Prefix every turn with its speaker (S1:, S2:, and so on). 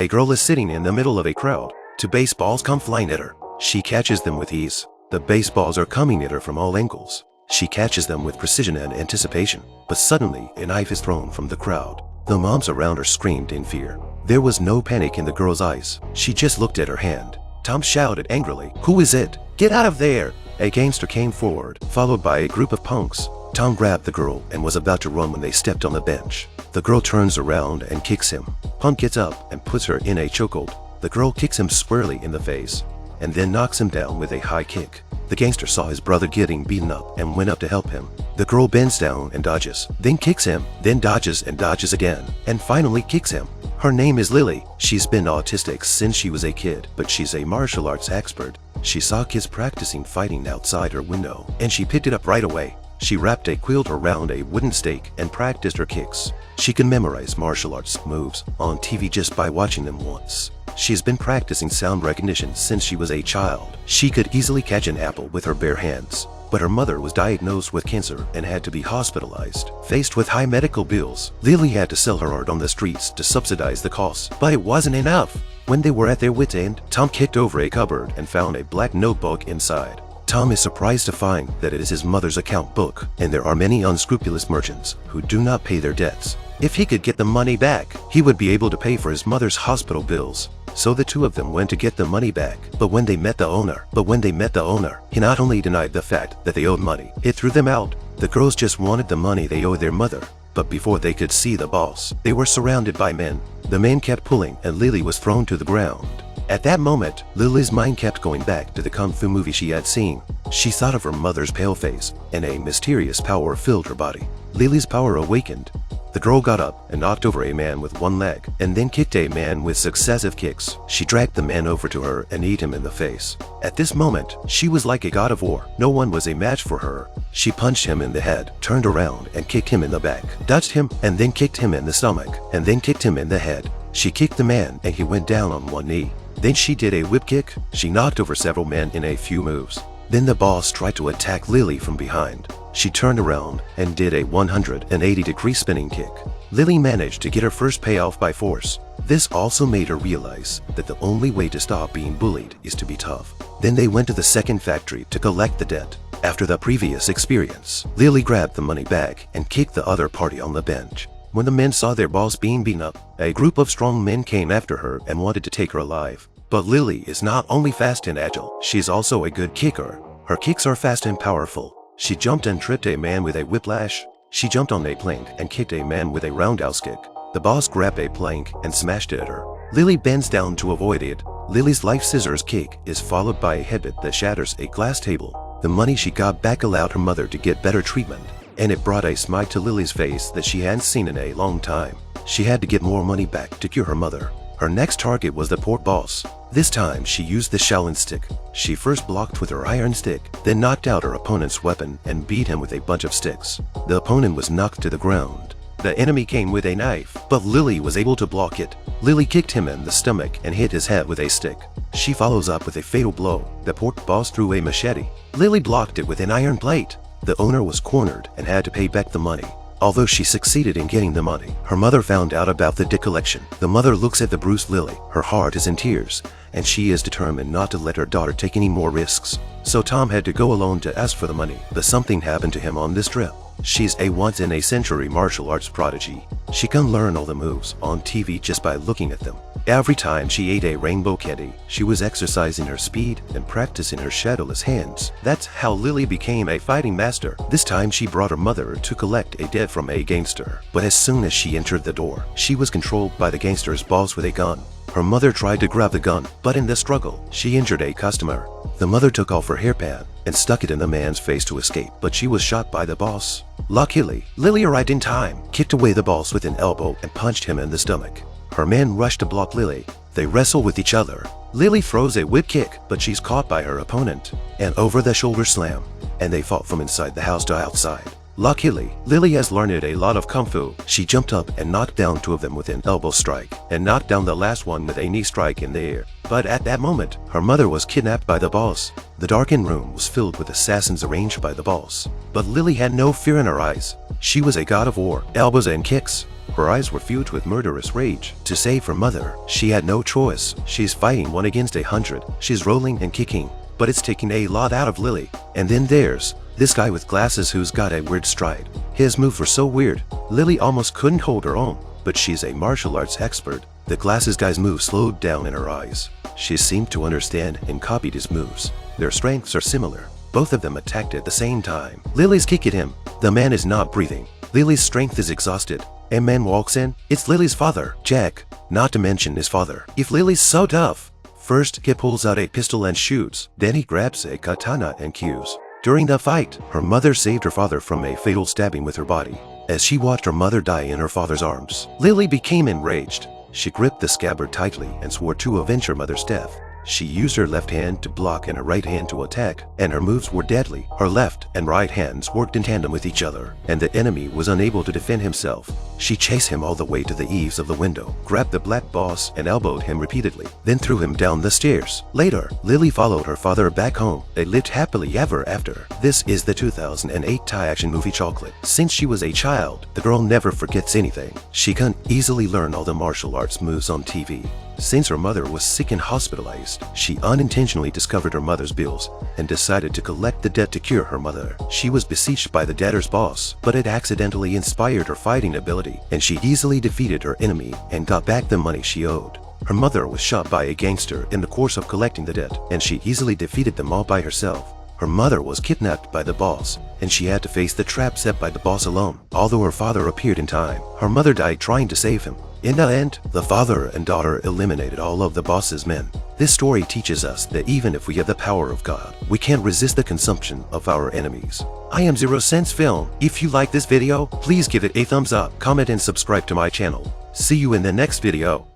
S1: girl is sitting in the middle of a crowd. Two baseballs come flying at her. She catches them with ease. The baseballs are coming at her from all angles. She catches them with precision and anticipation, but suddenly a knife is thrown from the crowd. The moms around her screamed in fear. There was no panic in the girl's eyes. She just looked at her hand. Tom shouted angrily, "Who is it? Get out of there!" A gangster came forward, followed by a group of punks. Tom grabbed the girl and was about to run when they stepped on the bench. The girl turns around and kicks him. Punk gets up and puts her in a chokehold. The girl kicks him squarely in the face and then knocks him down with a high kick. The gangster saw his brother getting beaten up and went up to help him. The girl bends down and dodges, then kicks him, then dodges and dodges again, and finally kicks him. Her name is Lily. She's been autistic since she was a kid, but she's a martial arts expert. She saw kids practicing fighting outside her window, and she picked it up right away. She wrapped a quilt around a wooden stake and practiced her kicks. She can memorize martial arts moves on TV just by watching them once. She's been practicing sound recognition since she was a child. She could easily catch an apple with her bare hands. But her mother was diagnosed with cancer and had to be hospitalized. Faced with high medical bills, Lily had to sell her art on the streets to subsidize the costs. But it wasn't enough. When they were at their wits' end, Tom kicked over a cupboard and found a black notebook inside. Tom is surprised to find that it is his mother's account book, and there are many unscrupulous merchants who do not pay their debts. If he could get the money back, he would be able to pay for his mother's hospital bills. So the two of them went to get the money back. But when they met the owner, he not only denied the fact that they owed money, it threw them out. The girls just wanted the money they owed their mother. But before they could see the boss, they were surrounded by men. The men kept pulling and Lily was thrown to the ground. At that moment, Lily's mind kept going back to the kung fu movie she had seen. She thought of her mother's pale face, and a mysterious power filled her body. Lily's power awakened. The girl got up and knocked over a man with one leg, and then kicked a man with successive kicks. She dragged the man over to her and hit him in the face. At this moment, she was like a god of war. No one was a match for her. She punched him in the head, turned around and kicked him in the back, dodged him, and then kicked him in the stomach, and then kicked him in the head. She kicked the man and he went down on one knee. Then she did a whip kick. She knocked over several men in a few moves. Then the boss tried to attack Lily from behind. She turned around and did a 180-degree spinning kick. Lily managed to get her first payoff by force. This also made her realize that the only way to stop being bullied is to be tough. Then they went to the second factory to collect the debt. After the previous experience, Lily grabbed the money bag and kicked the other party on the bench. When the men saw their boss being beaten up, a group of strong men came after her and wanted to take her alive. But Lily is not only fast and agile, she's also a good kicker. Her kicks are fast and powerful. She jumped and tripped a man with a whiplash. She jumped on a plank and kicked a man with a roundhouse kick. The boss grabbed a plank and smashed it at her. Lily bends down to avoid it. Lily's life scissors kick is followed by a headbutt that shatters a glass table. The money she got back allowed her mother to get better treatment, and it brought a smile to Lily's face that she hadn't seen in a long time. She had to get more money back to cure her mother. Her next target was the port boss. This time, she used the Shaolin stick. She first blocked with her iron stick, then knocked out her opponent's weapon and beat him with a bunch of sticks. The opponent was knocked to the ground. The enemy came with a knife, but Lily was able to block it. Lily kicked him in the stomach and hit his head with a stick. She follows up with a fatal blow. The port boss threw a machete. Lily blocked it with an iron plate. The owner was cornered and had to pay back the money. Although she succeeded in getting the money, her mother found out about the debt collection. The mother looks at the bruised Lily. Her heart is in tears, and she is determined not to let her daughter take any more risks. So Tom had to go alone to ask for the money, but something happened to him on this trip. She's a once-in-a-century martial arts prodigy. She can learn all the moves on TV just by looking at them. Every time she ate a rainbow candy, she was exercising her speed and practicing her shadowless hands. That's how Lily became a fighting master. This time she brought her mother to collect a debt from a gangster. But as soon as she entered the door, she was controlled by the gangster's boss with a gun. Her mother tried to grab the gun, but in the struggle, she injured a customer. The mother took off her hairpan and stuck it in the man's face to escape, but she was shot by the boss. Luckily, Lily arrived in time, kicked away the boss with an elbow and punched him in the stomach. Her men rushed to block Lily. They wrestle with each other. Lily throws a whip kick, but she's caught by her opponent. An over-the-shoulder slam, and they fought from inside the house to outside. Luckily, Lily has learned a lot of kung fu. She jumped up and knocked down two of them with an elbow strike, and knocked down the last one with a knee strike in the air. But at that moment, her mother was kidnapped by the boss. The darkened room was filled with assassins arranged by the boss. But Lily had no fear in her eyes. She was a god of war, elbows and kicks. Her eyes were filled with murderous rage. To save her mother, she had no choice. She's fighting 1 against 100. She's rolling and kicking, but it's taking a lot out of Lily. And then there's this guy with glasses who's got a weird stride. His moves were so weird, Lily almost couldn't hold her own. But she's a martial arts expert. The glasses guy's moves slowed down in her eyes. She seemed to understand and copied his moves. Their strengths are similar. Both of them attacked at the same time. Lily's kick at him. The man is not breathing. Lily's strength is exhausted. A man walks in. It's Lily's father, Jack. Not to mention his father. If Lily's so tough. First, he pulls out a pistol and shoots. Then he grabs a katana and cues. During the fight, her mother saved her father from a fatal stabbing with her body. As she watched her mother die in her father's arms, Lily became enraged. She gripped the scabbard tightly and swore to avenge her mother's death. She used her left hand to block and her right hand to attack, and her moves were deadly. Her left and right hands worked in tandem with each other, and the enemy was unable to defend himself. She chased him all the way to the eaves of the window, grabbed the black boss and elbowed him repeatedly, then threw him down the stairs. Later, Lily followed her father back home. They lived happily ever after. This is the 2008 Thai action movie Chookiat. Since she was a child, the girl never forgets anything. She can easily learn all the martial arts moves on TV. Since her mother was sick and hospitalized, she unintentionally discovered her mother's bills and decided to collect the debt to cure her mother. She was besieged by the debtor's boss, but it accidentally inspired her fighting ability, and she easily defeated her enemy and got back the money she owed. Her mother was shot by a gangster in the course of collecting the debt, and she easily defeated them all by herself. Her mother was kidnapped by the boss, and she had to face the trap set by the boss alone. Although her father appeared in time, her mother died trying to save him. In the end, the father and daughter eliminated all of the boss's men. This story teaches us that even if we have the power of God, we can't resist the consumption of our enemies. I am Zero Sense Film. If you like this video, please give it a thumbs up, comment and subscribe to my channel. See you in the next video.